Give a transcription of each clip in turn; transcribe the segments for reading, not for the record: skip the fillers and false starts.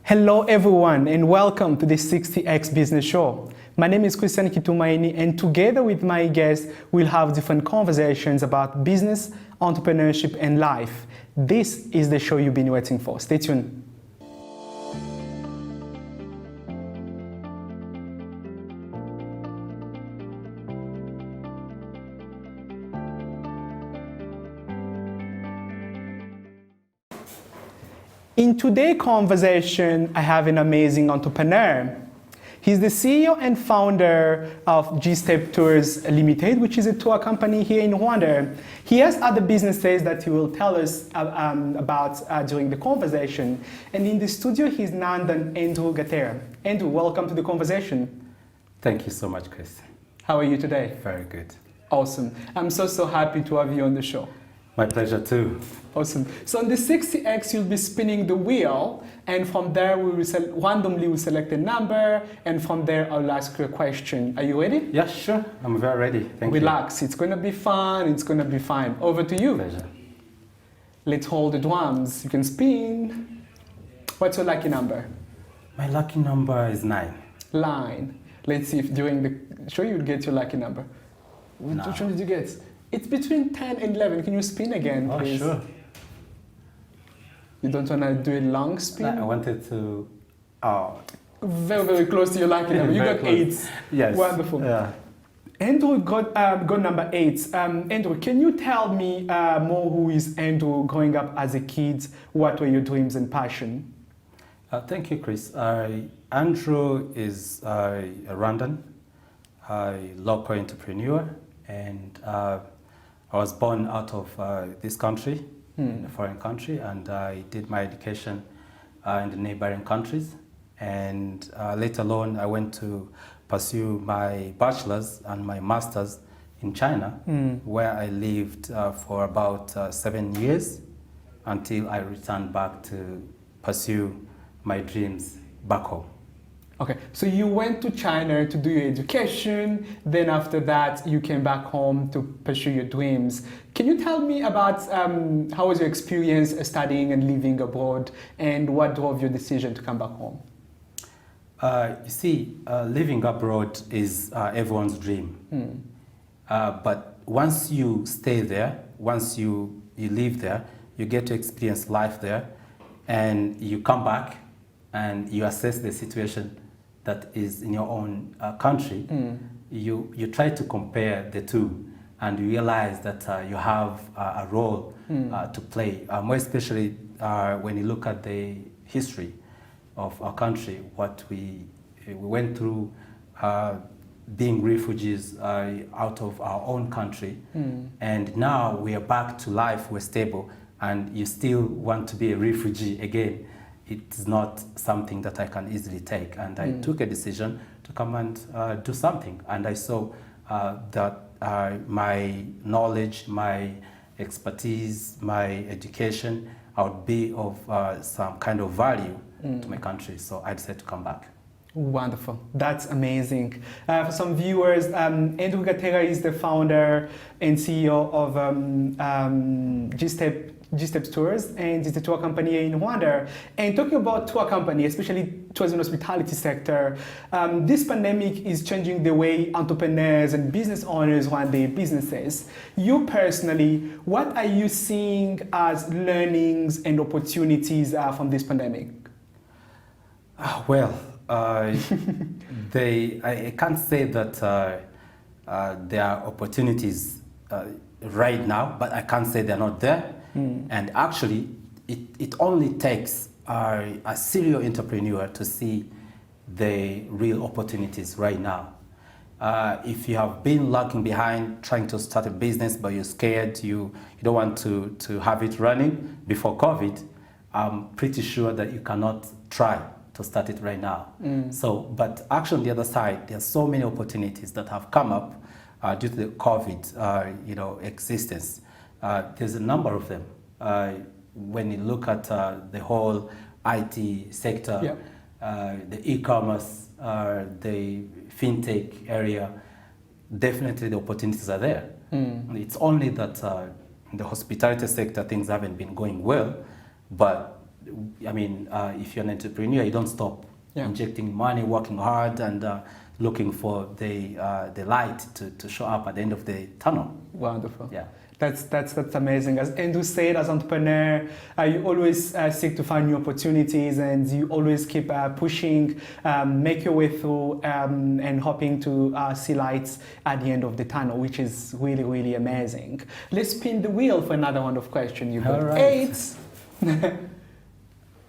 Hello everyone and welcome to the 60X Business Show. My name is Kitumaini and together with my guests we'll have different conversations about business, entrepreneurship and life. This is the show you've been waiting for. Stay tuned. In today's conversation, I have an amazing entrepreneur. He's the CEO and founder of G-Step Tours Limited, which is a tour company here in Rwanda. He has other businesses that he will tell us about during the conversation. And in the studio, he's none than Andrew Gatera. Andrew, welcome to the conversation. Thank you so much, Chris. How are you today? Very good. Awesome. I'm so happy to have you on the show. My pleasure too. Awesome. So on the 60X, you'll be spinning the wheel, and from there we will randomly select a number, and from there I'll ask you a question. Are you ready? Yeah, sure. I'm very ready. Thank you. Relax. It's going to be fun. It's going to be fine. Over to you. Pleasure. Let's hold the drums. You can spin. What's your lucky number? My lucky number is 9. 9. Let's see if during the show you'll get your lucky number. Which one did you get? It's between 10 and 11. Can you spin again, please? Oh, sure. You don't want to do a long spin? I wanted to... Very close to your lucky number. You got 8. Yes. Wonderful. Yeah. Andrew got number 8. Andrew, can you tell me more who is Andrew growing up as a kid? What were your dreams and passion? Thank you, Chris. Andrew is a Rwandan, a local entrepreneur, and I was born out of this country, in a foreign country, and I did my education in the neighboring countries. And later on, I went to pursue my bachelor's and my master's in China, where I lived for about 7 years until I returned back to pursue my dreams back home. Okay, so you went to China to do your education, then after that you came back home to pursue your dreams. Can you tell me about how was your experience studying and living abroad, and what drove your decision to come back home? You see, living abroad is everyone's dream. But once you stay there, once you live there, you get to experience life there, and you come back and you assess the situation that is in your own country. You try to compare the two and you realize that you have a role to play, more especially when you look at the history of our country, what we went through being refugees out of our own country, and now we are back to life, we're stable, and you still want to be a refugee again. It's not something that I can easily take, and I took a decision to come and do something, and I saw that my knowledge, my expertise, my education, I would be of some kind of value to my country, so I decided to come back. Wonderful. That's amazing. For some viewers, Andrew Gatera is the founder and CEO of G-Step Tours, and it's a tour company in Rwanda. And talking about tour company, especially tourism and hospitality sector, this pandemic is changing the way entrepreneurs and business owners run their businesses. You personally, what are you seeing as learnings and opportunities from this pandemic? Well, I can't say that there are opportunities right now, but I can't say they're not there. And actually, it only takes a serial entrepreneur to see the real opportunities right now. If you have been lagging behind trying to start a business, but you're scared, you don't want to have it running before COVID, I'm pretty sure that you cannot try to start it right now. But actually on the other side, there are so many opportunities that have come up due to the COVID existence. There's a number of them. When you look at the whole IT sector, the e-commerce, the fintech area, definitely the opportunities are there. It's only that in the hospitality sector things haven't been going well, but I mean, if you're an entrepreneur, you don't stop injecting money, working hard, and looking for the light to show up at the end of the tunnel. Wonderful. Yeah. That's amazing. As Andrew said, as entrepreneur, you always seek to find new opportunities, and you always keep pushing, make your way through, and hoping to see lights at the end of the tunnel, which is really, really amazing. Let's spin the wheel for another round of questions. You got right. 8.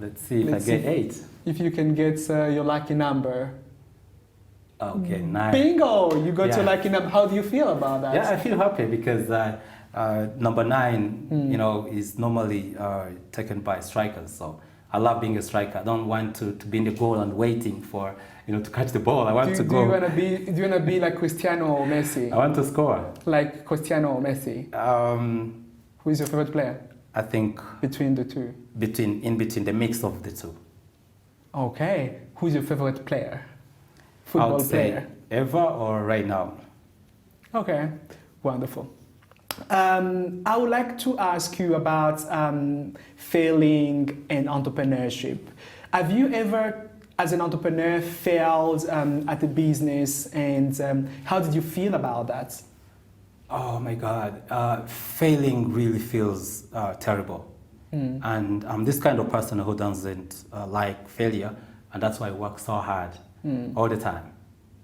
Let's see if I get 8. If you can get your lucky number. Okay, 9. Bingo! You got your lucky number. How do you feel about that? Yeah, I feel happy because number 9, you know, is normally taken by strikers. So I love being a striker. I don't want to be in the goal and waiting for, you know, to catch the ball. I want to go. Do you wanna be like Cristiano or Messi? I want to score. Like Cristiano or Messi? Who is your favorite player? I think between the two. In between the mix of the two. Okay. Who's your favorite player? Football player. Ever or right now? Okay. Wonderful. I would like to ask you about failing in entrepreneurship. Have you ever, as an entrepreneur, failed at a business, and how did you feel about that? Oh my God, failing really feels terrible. And I'm this kind of person who doesn't like failure, and that's why I work so hard all the time.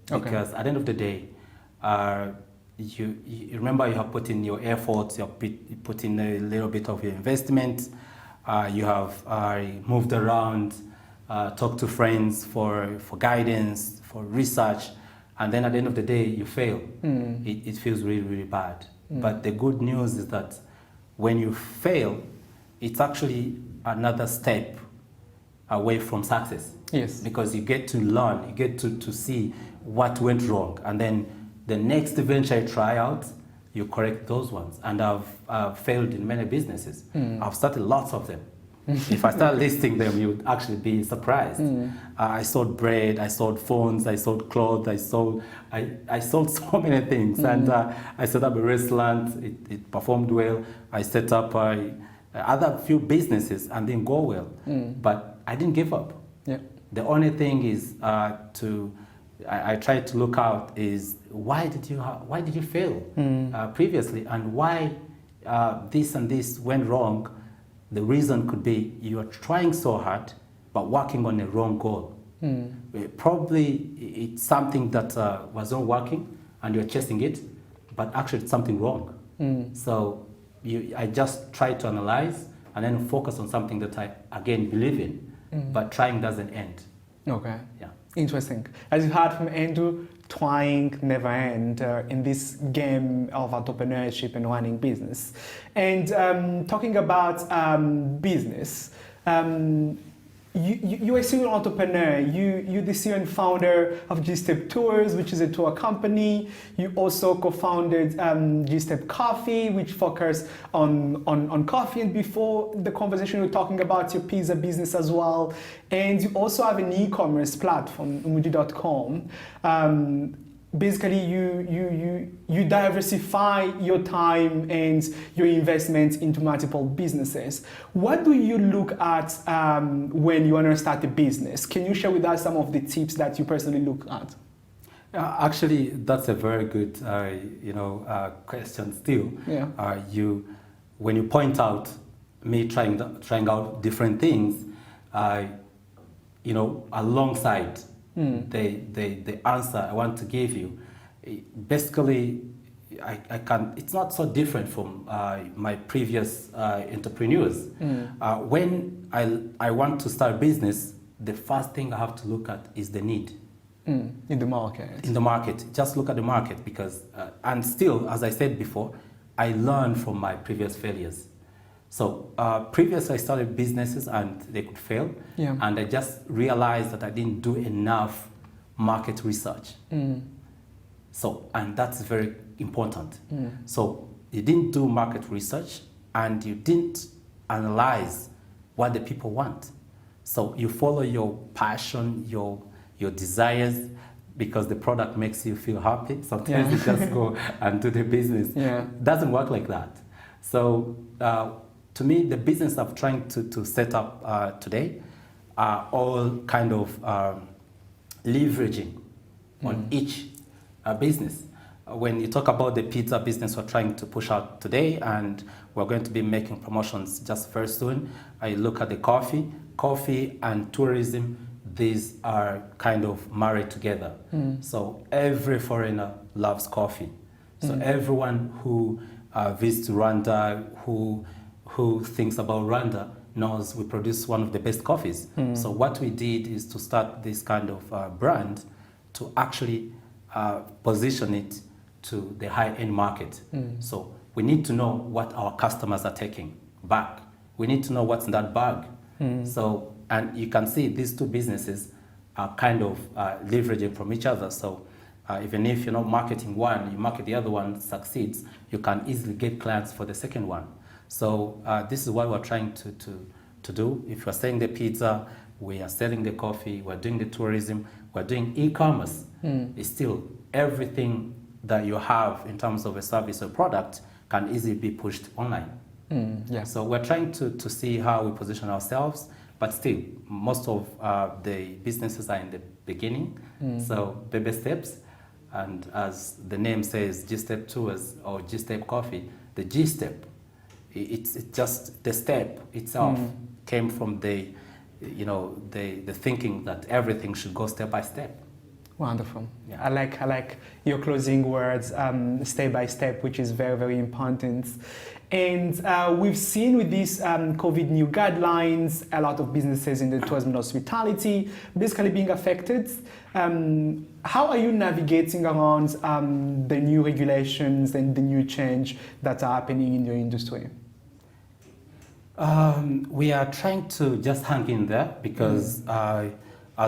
Because at the end of the day, you remember you have put in your efforts, you have put in a little bit of your investment, you have moved around, talked to friends for guidance, for research, and then at the end of the day you fail. It feels really, really bad. But the good news is that when you fail, it's actually another step away from success. Yes. Because you get to learn, you get to see what went wrong, and then the next venture I try out, you correct those ones. And I've failed in many businesses. I've started lots of them. If I start listing them, you would actually be surprised. I sold bread, I sold phones, I sold clothes, I sold so many things. And I set up a restaurant, it performed well. I set up other few businesses and didn't go well. But I didn't give up. Yeah. The only thing is I try to look out is why did you fail previously, and why this and this went wrong. The reason could be you are trying so hard but working on a wrong goal. Probably it's something that wasn't working and you're chasing it, but actually it's something wrong. So I just try to analyze and then focus on something that I again believe in, but trying doesn't end. Okay. Yeah. Interesting. As you heard from Andrew, trying never end in this game of entrepreneurship and running business. And talking about business, you're a serial entrepreneur. You're the CEO and founder of G-Step Tours, which is a tour company. You also co-founded G-Step Coffee, which focuses on coffee. And before the conversation, we were talking about your pizza business as well. And you also have an e-commerce platform, umuji.com. Basically, you diversify your time and your investments into multiple businesses. What do you look at when you want to start a business? Can you share with us some of the tips that you personally look at? Actually, that's a very good question still. Yeah. When you point out me trying out different things, alongside the answer I want to give you, basically, I can. It's not so different from my previous entrepreneurs. When I want to start a business, the first thing I have to look at is the need. In the market. In the market. Just look at the market because, and still, as I said before, I learned from my previous failures. So previously I started businesses and they could fail. Yeah. And I just realized that I didn't do enough market research. So, and that's very important. So you didn't do market research and you didn't analyze what the people want. So you follow your passion, your desires, because the product makes you feel happy. Sometimes you just go and do the business. Yeah. It doesn't work like that. So to me, the business I'm trying to set up today are all kind of leveraging on each business. When you talk about the pizza business we're trying to push out today, and we're going to be making promotions just very soon, I look at the coffee and tourism, these are kind of married together. So every foreigner loves coffee. So everyone who visits Rwanda, who thinks about Rwanda, knows we produce one of the best coffees. So what we did is to start this kind of brand to actually position it to the high-end market. So we need to know what our customers are taking back. We need to know what's in that bag. So, and you can see these two businesses are kind of leveraging from each other. So even if you're not marketing one, you market the other one, succeeds, you can easily get clients for the second one. So this is what we're trying to do. If we're selling the pizza, we are selling the coffee, we're doing the tourism, we're doing e-commerce. It's still everything that you have in terms of a service or product can easily be pushed online. So we're trying to see how we position ourselves, but still, most of the businesses are in the beginning. So baby steps, and as the name says, G-Step Tours or G-Step Coffee, the G-Step, it's just the step itself came from the thinking that everything should go step by step. Wonderful. Yeah. I like your closing words, step by step, which is very, very important. And we've seen with these COVID new guidelines, a lot of businesses in the tourism and hospitality basically being affected. How are you navigating around the new regulations and the new change that are happening in your industry? We are trying to just hang in there because as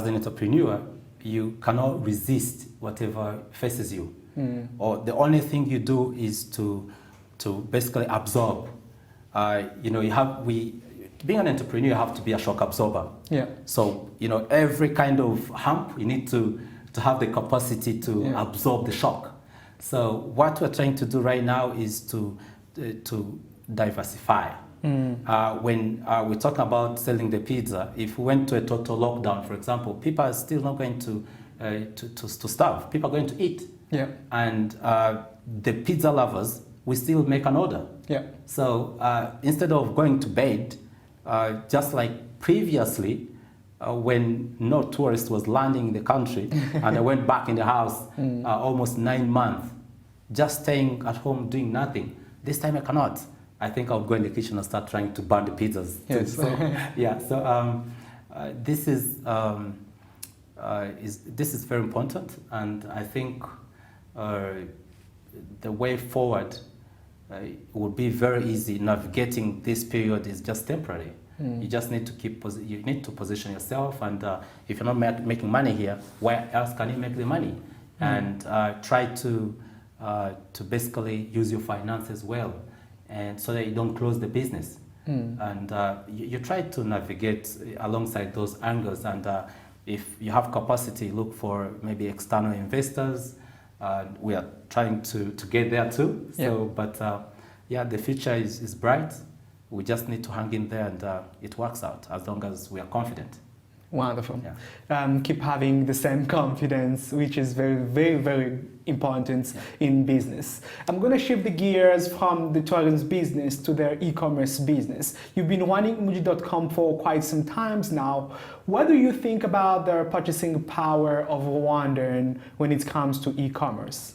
an entrepreneur, you cannot resist whatever faces you. Or the only thing you do is to basically absorb. Being an entrepreneur, you have to be a shock absorber. Yeah. So, every kind of hump, you need to have the capacity to absorb the shock. So what we're trying to do right now is to diversify. When we're talking about selling the pizza, if we went to a total lockdown, for example, people are still not going to starve. People are going to eat. Yeah. And the pizza lovers, we still make an order. Yeah. So instead of going to bed, just like previously, when no tourist was landing in the country, and I went back in the house almost 9 months, just staying at home doing nothing. This time I cannot. I think I'll go in the kitchen and start trying to burn the pizzas. Yes. So, yeah. So this is very important, and I think the way forward would be very easy. Navigating this period is just temporary. You just need to position yourself, and if you're not making money here, where else can you make the money? And try to basically use your finances well, and so that you don't close the business. And you try to navigate alongside those angles, and if you have capacity, look for maybe external investors. We are trying to get there too. So, but yeah, the future is bright. We just need to hang in there, and it works out as long as we are confident. Wonderful. Yeah. Keep having the same confidence, which is very, very, very important in business. I'm going to shift the gears from the tourism business to their e-commerce business. You've been running Muji.com for quite some times now. What do you think about the purchasing power of Rwandan when it comes to e-commerce?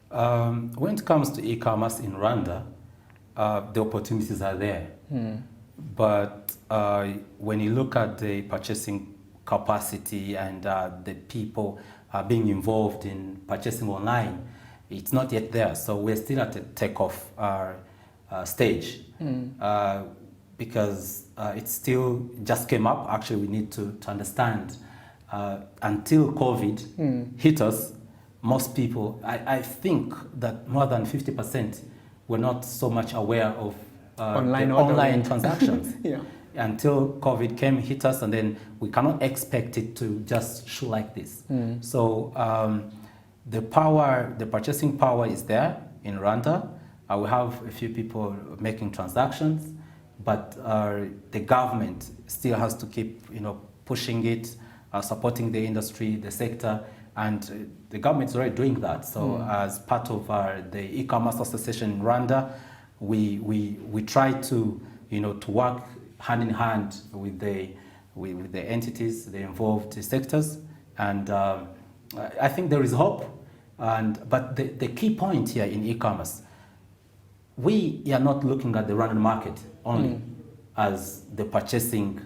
When it comes to e-commerce in Rwanda, the opportunities are there. But when you look at the purchasing capacity and the people being involved in purchasing online, it's not yet there. So we're still at the takeoff stage because it still just came up. Actually, we need to understand until COVID hit us, most people, I think that more than 50% were not so much aware of online transactions. Until COVID hit us, and then we cannot expect it to just shoot like this. So the purchasing power is there in Rwanda. We have a few people making transactions, but the government still has to keep, pushing it, supporting the industry, the sector, and the government is already doing that. So as part of the e-commerce association in Rwanda, we try to, to work hand in hand with the entities, the involved sectors, and I think there is hope. But the key point here in e-commerce, we are not looking at the Rwandan market only as the purchasing,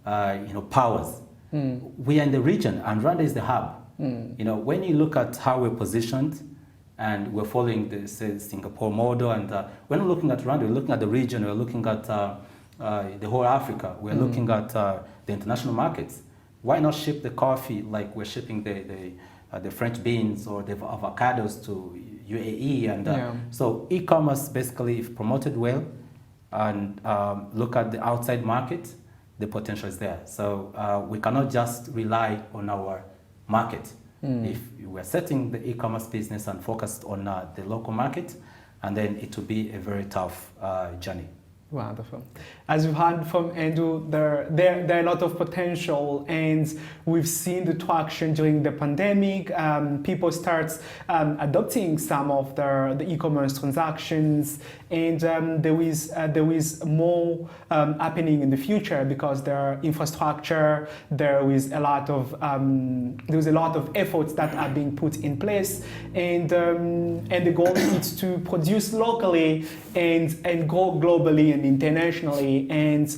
powers. We are in the region, and Rwanda is the hub. When you look at how we're positioned, and we're following the Singapore model, and we're not looking at Rwanda, we're looking at the region, we're looking at the whole Africa, we're looking at the international markets. Why not ship the coffee like we're shipping the French beans or the avocados to UAE? And so e-commerce, basically, if promoted well and look at the outside market, the potential is there. So we cannot just rely on our market. If we're setting the e-commerce business and focused on the local market, and then it will be a very tough journey. Wonderful. As you heard from Andrew, there are a lot of potential, and we've seen the traction during the pandemic. People start adopting some of the e-commerce transactions, and there is more happening in the future because there is infrastructure. There's a lot of efforts that are being put in place, and the goal is to produce locally and grow globally and internationally, and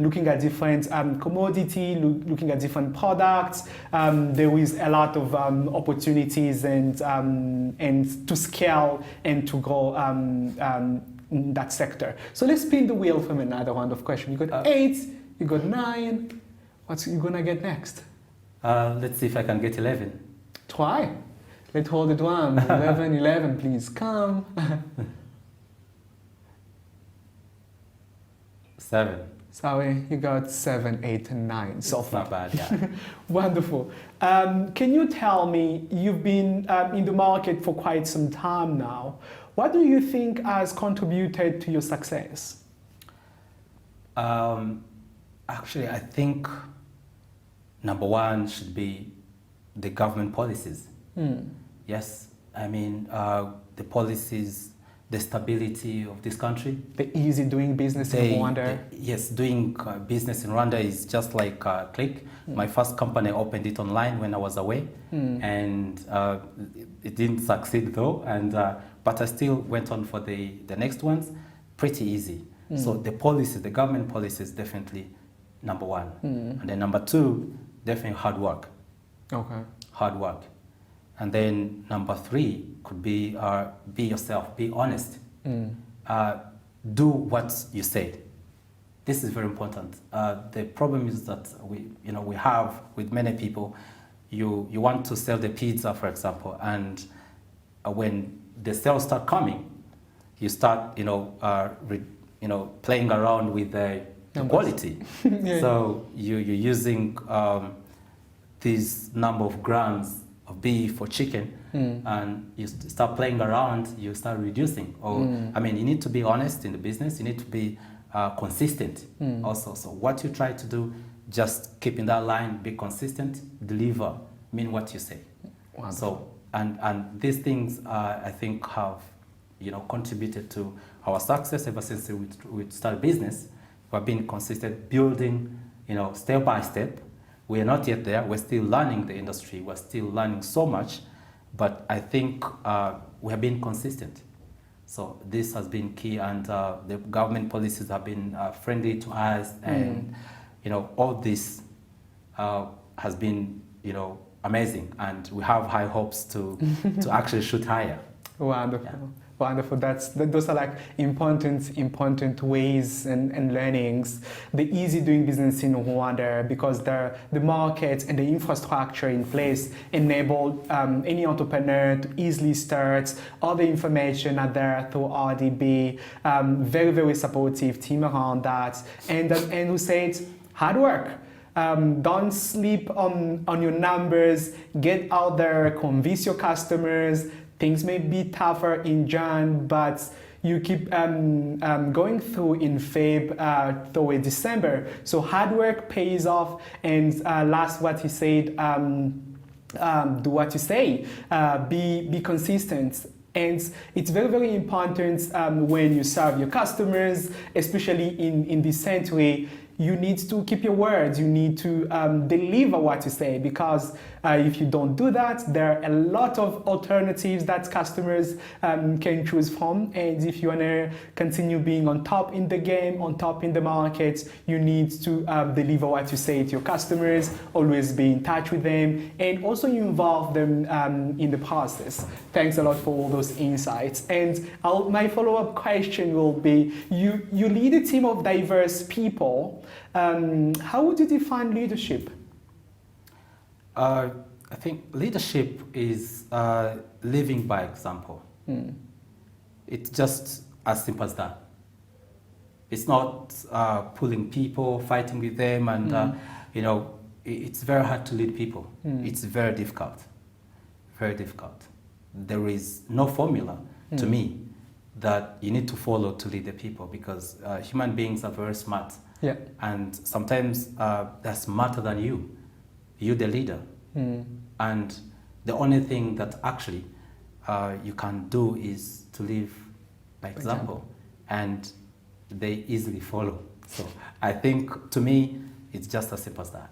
looking at different commodity, looking at different products. There is a lot of opportunities and to scale and to grow in that sector. So let's spin the wheel from another round of questions. You got 8, you got 9. What's you gonna get next? Let's see if I can get 11. Try. Let's hold the drum. 11, please come. 7. Sorry, you got 7, 8, and 9 so far. Not bad, yeah. Wonderful. Can you tell me, you've been in the market for quite some time now. What do you think has contributed to your success? Actually, I think number one should be the government policies. Yes, I mean, the policies, the stability of this country. The easy doing business in Rwanda. Yes, doing business in Rwanda is just like a click. My first company, I opened it online when I was away, and it didn't succeed though, but I still went on for the next ones, pretty easy. So the policies, the government policies, definitely number one. And then number two, definitely hard work. Okay. Hard work. And then number 3 could be yourself, be honest. Do what you say. This is very important. The problem is that we have with many people, you want to sell the pizza, for example, and when the sales start coming, you start playing around with the quality. Yeah. So you're using this number of grams of beef or chicken, and you start playing around, you start reducing. I mean, you need to be honest in the business, you need to be consistent also. So what you try to do, just keep in that line, be consistent, deliver, mean what you say. Wonderful. So, and these things, I think, have contributed to our success ever since we started business. We've been consistent, building, step by step. We are not yet there. We're still learning the industry. We're still learning so much, but I think we have been consistent. So this has been key, and the government policies have been friendly to us, and all this has been amazing, and we have high hopes to actually shoot higher. Wonderful. Yeah. Wonderful. Those are like important ways and learnings. The easy doing business in Rwanda, because the market and the infrastructure in place enable any entrepreneur to easily start. All the information are there through RDB. Very, very supportive team around that. And who said hard work. Don't sleep on your numbers. Get out there, convince your customers. Things may be tougher in Jan, but you keep going through in Feb toward December. So hard work pays off, and last what he said, do what you say, be consistent. And it's very, very important when you serve your customers, especially in this century. You need to keep your words. You need to deliver what you say, because if you don't do that, there are a lot of alternatives that customers can choose from. And if you want to continue being on top in the game, on top in the market, you need to deliver what you say to your customers, always be in touch with them, and also you involve them in the process. Thanks a lot for all those insights. And my follow-up question will be, you lead a team of diverse people. How would you define leadership? I think leadership is living by example. It's just as simple as that. It's not pulling people, fighting with them, and it's very hard to lead people. It's very difficult, very difficult. There is no formula to me that you need to follow to lead the people, because human beings are very smart. Yeah. And sometimes they're smarter than you. You're the leader. And the only thing that actually you can do is to live by example. And they easily follow. So I think, to me, it's just as simple as that.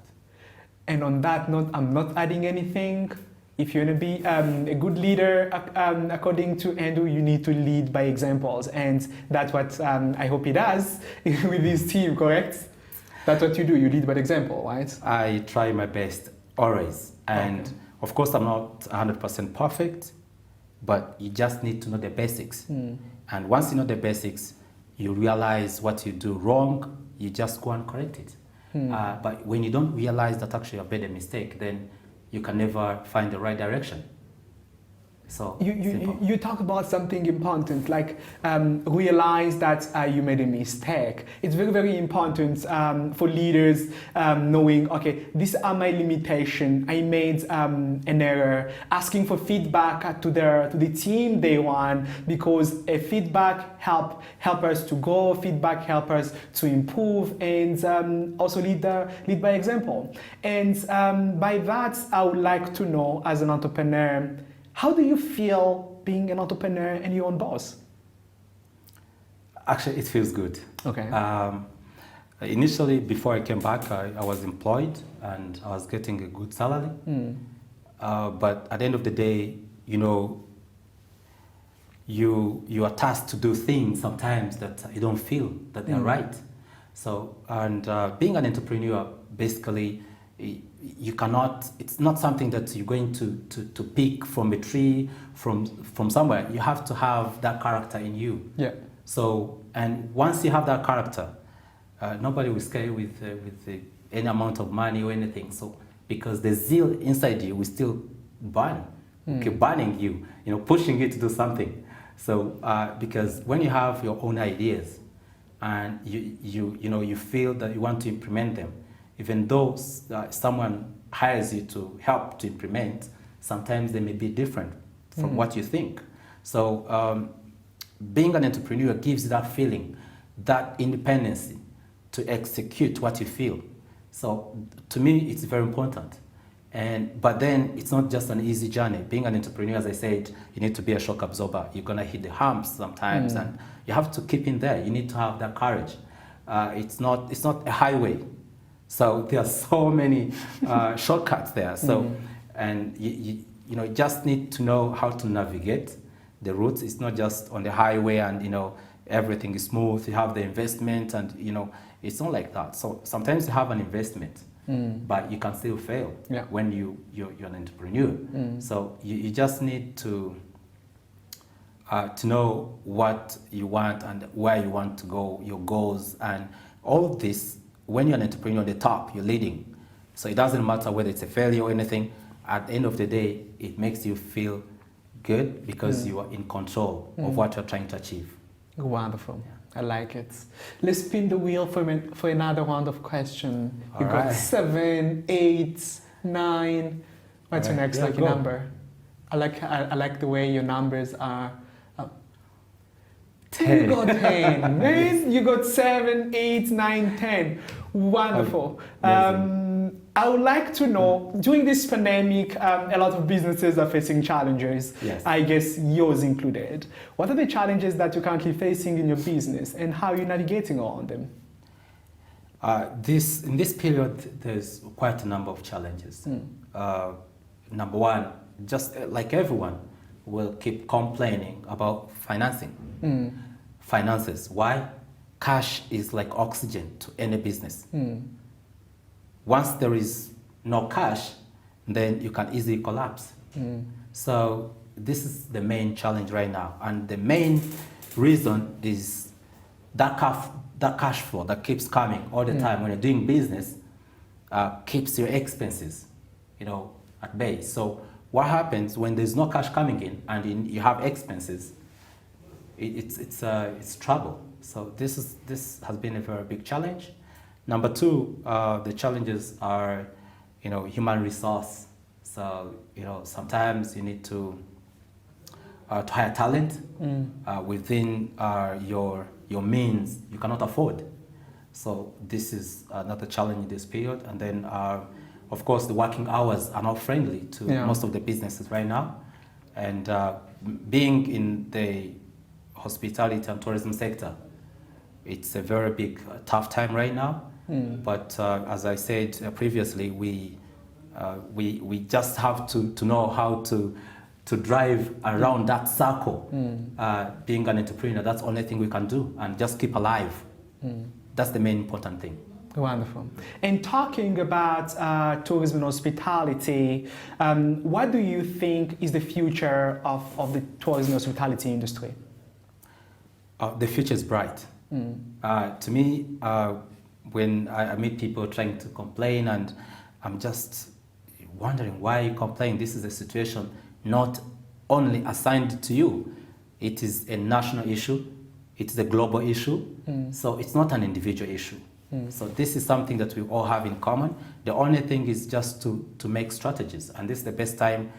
And on that note, I'm not adding anything. If you want to be a good leader, according to Andrew, you need to lead by examples. And that's what I hope he does with his team, correct? That's what you do, you lead by example, right? I try my best, always. And of course, I'm not 100% perfect, but you just need to know the basics. And once you know the basics, you realize what you do wrong, you just go and correct it. But when you don't realize that actually you made a mistake, then you can never find the right direction. So you talk about something important, like realize that you made a mistake. It's very, very important for leaders knowing, okay, these are my limitations. I made an error. Asking for feedback to the team they want, because a feedback help us to grow. Feedback help us to improve, and also lead by example. And by that, I would like to know, as an entrepreneur, how do you feel being an entrepreneur and your own boss? Actually, it feels good. Okay. Initially, before I came back, I was employed and I was getting a good salary. But at the end of the day, you are tasked to do things sometimes that you don't feel that they're right. So, and being an entrepreneur, basically, you cannot, it's not something that you're going to pick from a tree, from somewhere. You have to have that character in you. Yeah. So, and once you have that character, nobody will scare you with any amount of money or anything. So, because the zeal inside you will still burn, keep burning you, pushing you to do something. So, because when you have your own ideas and you feel that you want to implement them, even though someone hires you to help to implement, sometimes they may be different from what you think. So being an entrepreneur gives you that feeling, that independence to execute what you feel. So to me, it's very important. But then it's not just an easy journey. Being an entrepreneur, as I said, you need to be a shock absorber. You're gonna hit the humps sometimes, and you have to keep in there. You need to have that courage. It's not a highway. So there are so many shortcuts there. So, and you just need to know how to navigate the routes. It's not just on the highway and everything is smooth. You have the investment, and it's not like that. So sometimes you have an investment, but you can still fail when you're an entrepreneur. So you just need to know what you want and where you want to go, your goals, and all of this. When you're an entrepreneur at the top, you're leading. So it doesn't matter whether it's a failure or anything. At the end of the day, it makes you feel good because you are in control of what you're trying to achieve. Wonderful. Yeah. I like it. Let's spin the wheel for another round of questions. You got 7, 8, 9. What's your next lucky number? I like the way your numbers are. You got 10. Man, you got 7, 8, 9, 10. Wonderful. I would like to know, during this pandemic, a lot of businesses are facing challenges. Yes. I guess yours included. What are the challenges that you're currently facing in your business and how are you navigating around them? In this period, there's quite a number of challenges. Number one, just like everyone, will keep complaining about finances. Why? Cash is like oxygen to any business. Once there is no cash, then you can easily collapse. So this is the main challenge right now. And the main reason is that cash flow that keeps coming all the time when you're doing business keeps your expenses, at bay. So what happens when there's no cash coming in and you have expenses? It's trouble. So this has been a very big challenge. Number two, the challenges are, human resource. So sometimes you need to hire talent within your means you cannot afford. So this is another challenge in this period. And then, of course, the working hours are not friendly to most of the businesses right now. And being in the hospitality and tourism sector, it's a very big, tough time right now. But as I said previously, we just have to know how to drive around that circle. Being an entrepreneur, that's the only thing we can do, and just keep alive. That's the main important thing. Wonderful. And talking about tourism and hospitality, what do you think is the future of the tourism and hospitality industry? The future is bright. To me, when I meet people trying to complain, and I'm just wondering why you complain. This is a situation not only assigned to you. It is a national issue. It is a global issue. So it's not an individual issue. So this is something that we all have in common. The only thing is just to make strategies. And this is the best time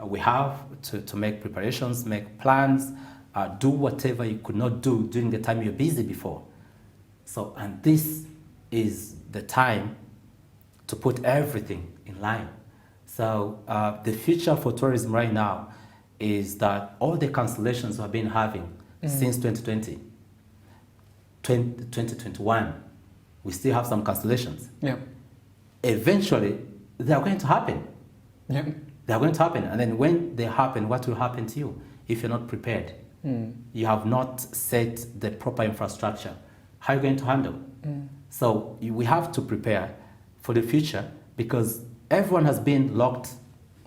we have to make preparations, make plans, do whatever you could not do during the time you're busy before. So, and this is the time to put everything in line. So the future for tourism right now is that all the cancellations we have been having since 2020, 2021, we still have some cancellations. Eventually, they are going to happen. They are going to happen. And then when they happen, what will happen to you if you're not prepared? You have not set the proper infrastructure. How are you going to handle? So we have to prepare for the future, because everyone has been locked,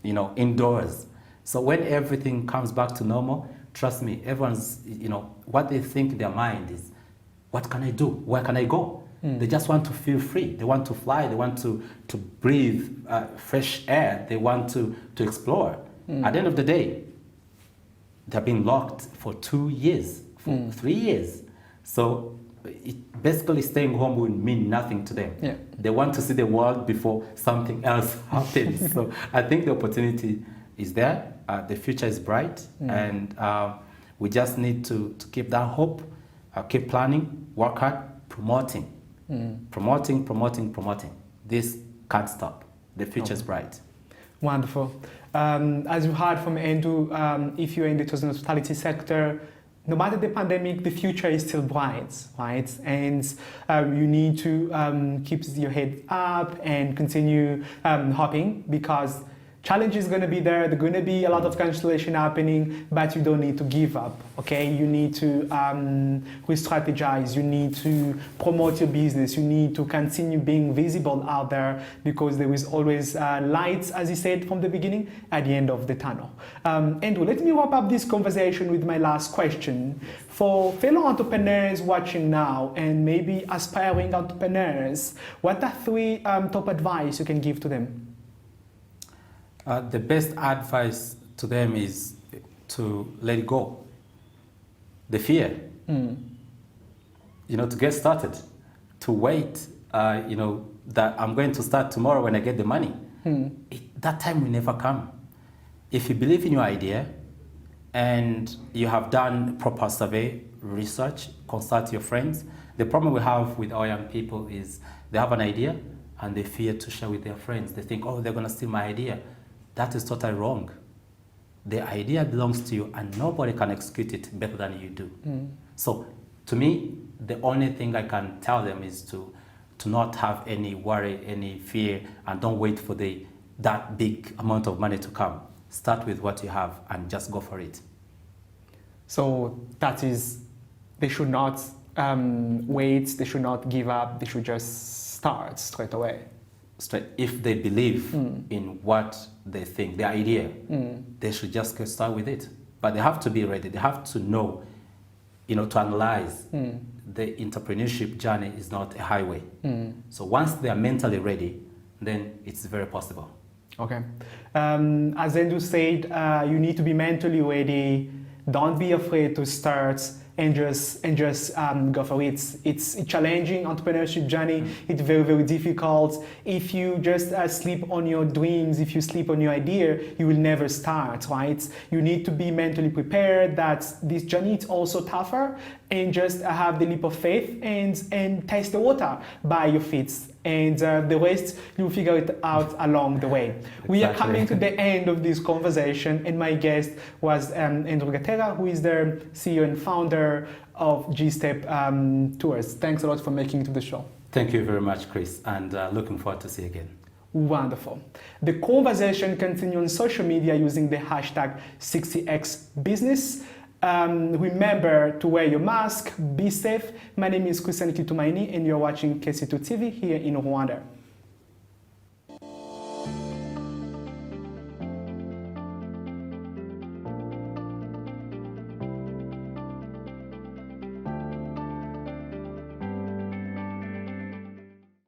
indoors. So when everything comes back to normal, trust me, everyone's, what they think in their mind is, what can I do? Where can I go? They just want to feel free. They want to fly. They want to breathe fresh air. They want to explore. At the end of the day, they've been locked for 2 years, for 3 years. So basically staying home will mean nothing to them. They want to see the world before something else happens. So I think the opportunity is there. The future is bright. And we just need to keep that hope, keep planning, work hard, promoting. Promoting. This can't stop. The future is bright. Wonderful. As you heard from Andrew, if you're in the tourism and hospitality sector, no matter the pandemic, the future is still bright, right? And you need to keep your head up and continue hoping, because challenge is going to be there. There's going to be a lot of cancellation happening, but you don't need to give up, okay? You need to re-strategize. You need to promote your business. You need to continue being visible out there, because there is always lights, as you said from the beginning, at the end of the tunnel. Andrew, let me wrap up this conversation with my last question. For fellow entrepreneurs watching now and maybe aspiring entrepreneurs, what are 3 top advice you can give to them? The best advice to them is to let go. The fear, to get started, to wait, that I'm going to start tomorrow when I get the money. That time will never come. If you believe in your idea, and you have done proper survey, research, consult your friends. The problem we have with our young people is they have an idea and they fear to share with their friends. They think, oh, they're going to steal my idea. That is totally wrong. The idea belongs to you and nobody can execute it better than you do. So to me, the only thing I can tell them is to not have any worry, any fear, and don't wait for that big amount of money to come. Start with what you have and just go for it. So that is, they should not wait, they should not give up, they should just start straight away. If they believe in what they think, their idea, they should just get started with it. But they have to be ready. They have to know, to analyze. The entrepreneurship journey is not a highway. So once they are mentally ready, then it's very possible. Okay. As Andrew said, you need to be mentally ready. Don't be afraid to start and just go for it. It's a challenging entrepreneurship journey. It's very, very difficult. If you just sleep on your dreams, if you sleep on your idea, you will never start, right? You need to be mentally prepared that this journey is also tougher, and just have the leap of faith and test the water by your feet. And the rest, you'll figure it out along the way. Exactly. We are coming to the end of this conversation, and my guest was Andrew Gatera, who is the CEO and founder of G-Step Tours. Thanks a lot for making it to the show. Thank you very much, Chris, and looking forward to see you again. Wonderful. The conversation continues on social media using the hashtag 60xbusiness. Remember to wear your mask, be safe. My name is Kitumaini and you're watching KC2 TV here in Rwanda.